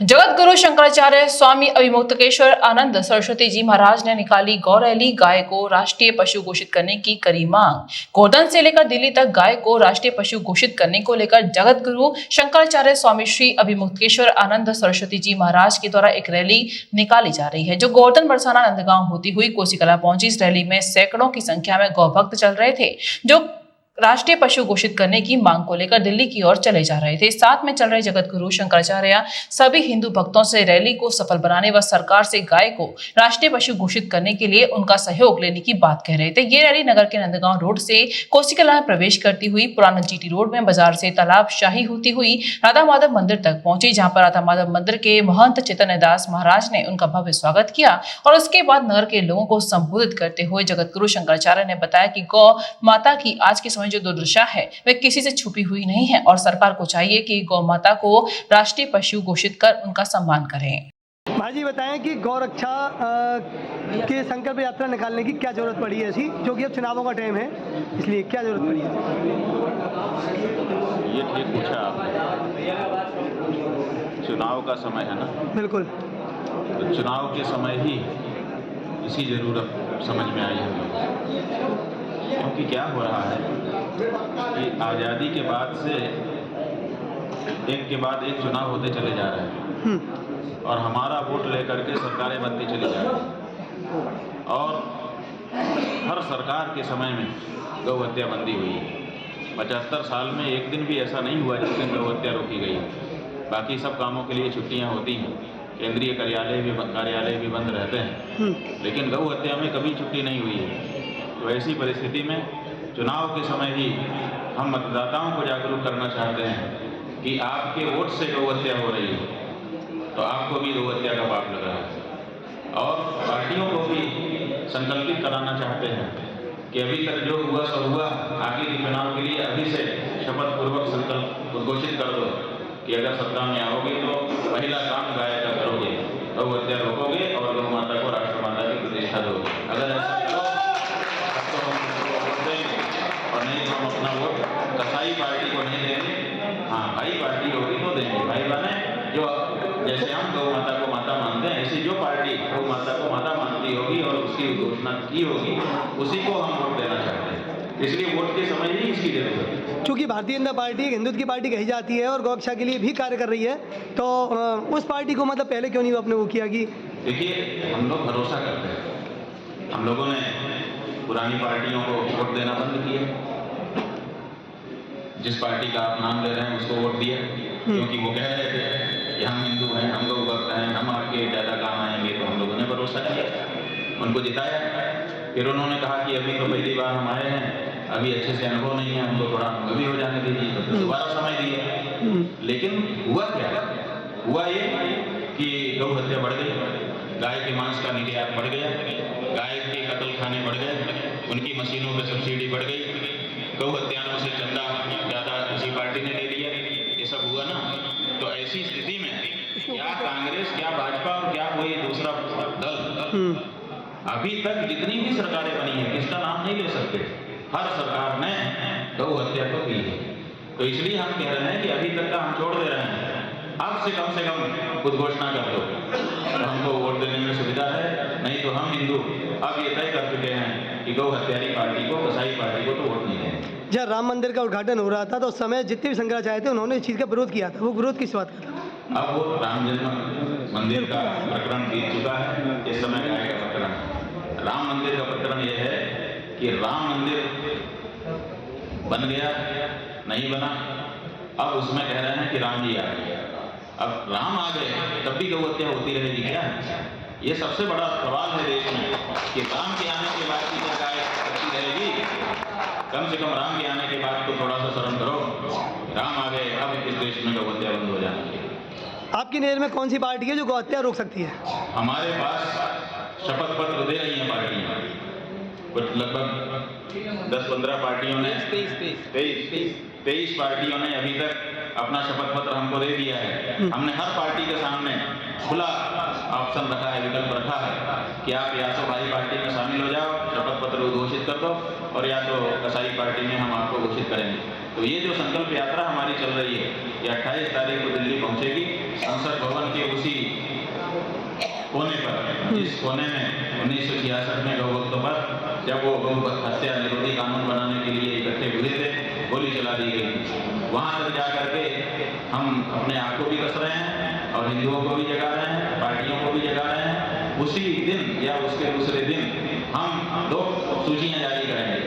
जगत गुरु शंकराचार्य स्वामी अभिमुक्तेश्वर आनंद सरस्वती जी महाराज ने निकाली गौ रैली। गाय को राष्ट्रीय पशु घोषित करने की करी मांग। गोधन से लेकर दिल्ली तक गाय को राष्ट्रीय पशु घोषित करने को लेकर जगत गुरु शंकराचार्य स्वामी श्री अभिमुक्तेश्वर आनंद सरस्वती जी महाराज के द्वारा एक रैली निकाली जा रही है, जो गोवर्धन बरसाना नंदगांव होती हुई कोसीकला पहुंची। इस रैली में सैकड़ों की संख्या में गौ भक्त चल रहे थे, जो राष्ट्रीय पशु घोषित करने की मांग को लेकर दिल्ली की ओर चले जा रहे थे। साथ में चल रहे जगत गुरु शंकराचार्य सभी हिंदू भक्तों से रैली को सफल बनाने व सरकार से गाय को राष्ट्रीय पशु घोषित करने के लिए उनका सहयोग लेने की बात कह रहे थे। ये रैली नगर के नंदगांव रोड से कोसीकला में प्रवेश करती हुई पुराना जीटी रोड में बाजार से तालाब शाही होती हुई राधा माधव मंदिर तक पहुंची, जहां पर राधा माधव मंदिर के महंत चैतन्य दास महाराज ने उनका भव्य स्वागत किया और उसके बाद नगर के लोगों को संबोधित करते हुए जगत गुरु शंकराचार्य ने बताया कि गौ माता की आज के समय जो दुर्दशा है वह किसी से छुपी हुई नहीं है और सरकार को चाहिए कि गौ माता को राष्ट्रीय पशु घोषित कर उनका सम्मान करें। भाई जी बताएं कि गौ रक्षा के संकल्प यात्रा निकालने की क्या जरूरत पड़ी है ऐसी, जो कि अब चुनावों का टाइम है, इसलिए क्या जरूरत पड़ी है? ये ठीक पूछा आपने। चुनाव का समय है ना, बिल्कुल। तो चुनाव के समय ही इसकी ज़रूरत समझ में आई है। क्योंकि क्या हो रहा है कि आज़ादी के बाद से एक के बाद एक चुनाव होते चले जा रहे हैं और हमारा वोट लेकर के सरकारें बनती चली जा रही हैं और हर सरकार के समय में गौ हत्या बंदी हुई है। 75 साल में एक दिन भी ऐसा नहीं हुआ जिस दिन गौ हत्या रोकी गई। बाकी सब कामों के लिए छुट्टियां होती हैं, केंद्रीय कार्यालय भी बंद रहते हैं, लेकिन गौ हत्या में कभी छुट्टी नहीं हुई है। तो ऐसी परिस्थिति में चुनाव के समय ही हम मतदाताओं को जागरूक करना चाहते हैं कि आपके वोट से गौ हत्या हो रही है तो आपको भी गौ हत्या का पाप लग रहा है। और पार्टियों को भी संकल्पित कराना चाहते हैं कि अभी तक जो हुआ सो हुआ, आगे के चुनाव के लिए अभी से शपथ पूर्वक संकल्प उद्घोषित कर दो कि अगर सत्ता में आओगे तो पहला काम गाय का करोगे, गौ हत्या रोकोगे और गौ माता को राष्ट्रमाता की प्रतिष्ठा दोगे। अगर ऐसा करो तो हम वोट देंगे और नहीं तो हम अपना वोट कसाई पार्टी को नहीं देंगे। हाँ, भाई पार्टी होगी तो देंगे। भाई बने जो जैसे हम गौ माता को माता मानते हैं, ऐसी जो पार्टी गौ माता को माता मानती होगी और उसकी घोषणा की होगी, उसी को हम वोट देना चाहते हैं। इसलिए वोट के समय ही इसकी जरूरत है। क्योंकि भारतीय जनता पार्टी एक हिंदुत्व की पार्टी कही जाती है और गौ रक्षा के लिए भी कार्य कर रही है, तो उस पार्टी को मतलब पहले क्यों नहीं आपने वो किया कि? देखिए, हम लोग भरोसा करते हैं। हम लोगों ने पुरानी पार्टियों को वोट देना बंद किया। जिस पार्टी का आप नाम ले रहे हैं उसको वोट दिया, क्योंकि वो कह रहे थे कि हम हिंदू हैं, हम गौ भक्त हैं, हम आपके ज़्यादा काम आएंगे, तो हम लोगों ने भरोसा किया, उनको जिताया। फिर उन्होंने कहा कि अभी तो पहली बार हम आए हैं, अभी अच्छे से अनुभव नहीं है, हमको थोड़ा अनुभवी हो जाने दीजिए, तो दोबारा समय दिया। लेकिन हुआ क्या? हुआ ये कि गौ हत्या बढ़ गई, गाय के मांस का निर्यात बढ़ गया, गाय के कत्ल खाने बढ़ गए, उनकी मशीनों पर सब्सिडी बढ़ गई, गौ हत्याओं से चंदा ज़्यादा किसी पार्टी ने ले लिया। ये सब हुआ ना, तो ऐसी स्थिति में क्या कांग्रेस, क्या भाजपा और क्या कोई दूसरा दल अभी तक जितनी भी सरकारें बनी हैं, किसका नाम नहीं ले सकते, हर सरकार ने गौ हत्या तो की है। तो इसलिए हम कह रहे हैं कि अभी तक का हम छोड़ दे रहे हैं, अब से कम उद्घोषणा कर दो तो हमको वोट देने में सुविधा है। नहीं तो हम हिंदू अब ये तय कर चुके हैं कि गौ हत्यारी पार्टी को, कसाई पार्टी को तो वोट नहीं देंगे। जब राम मंदिर का उद्घाटन हो रहा था तो उस समय जितने भी शंकराचार्य थे उन्होंने इस चीज़ का विरोध किया था। वो विरोध किस बात का था? अब वो राम जन्म मंदिर का प्रकरण बीत चुका है, इस समय गाय का प्रकरण है। राम मंदिर का प्रकरण यह है कि राम मंदिर बन गया, नहीं बना, अब उसमें कह रहे हैं कि राम जी आ गए। अब राम आ गए तब भी गौ हत्या होती रहेगी क्या? ये सबसे बड़ा सवाल है देश में कि राम के आने के बाद की क्या गाय अच्छी रहेगी? कम से कम राम के आने के बाद तो थोड़ा सा शर्म करो। राम आ गए, अब इस देश में गौ हत्या बंद हो जानी चाहिए। आपकी नज़र में कौन सी पार्टी है जो गौ हत्या रोक सकती है? हमारे पास शपथ पत्र दे रही हैं पार्टियां, कुछ लगभग 10-15 पार्टियों ने, 23 पार्टियों ने अभी तक अपना शपथ पत्र हमको दे दिया है। हमने हर पार्टी के सामने खुला ऑप्शन रखा है, विकल्प रखा है कि आप या तो भाई पार्टी में शामिल हो जाओ, शपथ पत्र घोषित कर दो, और या तो कसाई पार्टी में हम आपको घोषित करेंगे। तो ये जो संकल्प यात्रा हमारी चल रही है, ये 28 तारीख को दिल्ली पहुंचेगी। संसद भवन के उसी कोने पर, जिस कोने में 1966 में गौ भक्तों पर जब वो गौ हत्या निरोधी कानून बनाने के लिए इकट्ठे हुए थे, गोली चला दी गई, वहाँ तक जा करके हम अपने आप को भी कस रहे हैं और हिंदुओं को भी जगा रहे हैं, पार्टियों को भी जगा रहे हैं। उसी दिन या उसके दूसरे दिन हम 2 सूचियाँ जारी करेंगे,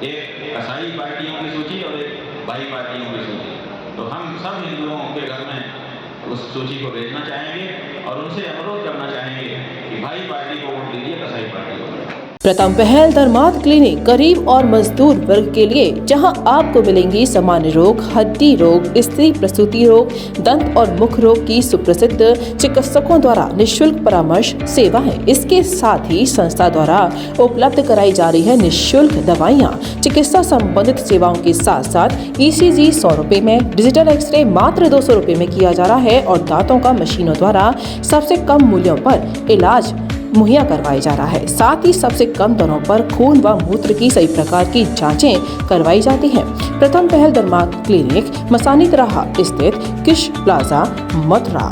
एक कसाई पार्टियों की सूची और एक भाई पार्टियों की सूची। तो हम सब हिंदुओं के घर में उस सूची को भेजना चाहेंगे और उनसे अनुरोध करना चाहेंगे कि भाई पार्टी को वोट दीजिए, कसाई पार्टी को। प्रथम पहल धर्मार्थ क्लिनिक गरीब और मजदूर वर्ग के लिए, जहां आपको मिलेंगी सामान्य रोग, हड्डी रोग, स्त्री प्रसूति रोग, दंत और मुख रोग की सुप्रसिद्ध चिकित्सकों द्वारा निःशुल्क परामर्श सेवाएं। इसके साथ ही संस्था द्वारा उपलब्ध कराई जा रही है निःशुल्क दवाइयां। चिकित्सा संबंधित सेवाओं के साथ साथ ECG 100 रुपए में, डिजिटल एक्सरे मात्र 200 रुपए में किया जा रहा है और दांतों का मशीनों द्वारा सबसे कम मूल्यों पर इलाज मुहैया करवाया जा रहा है। साथ ही सबसे कम दरों पर खून व मूत्र की सभी प्रकार की जांचें करवाई जाती हैं। प्रथम पहल धर्मार्थ क्लिनिक, मसानी तिराहा स्थित किश प्लाजा, मथुरा।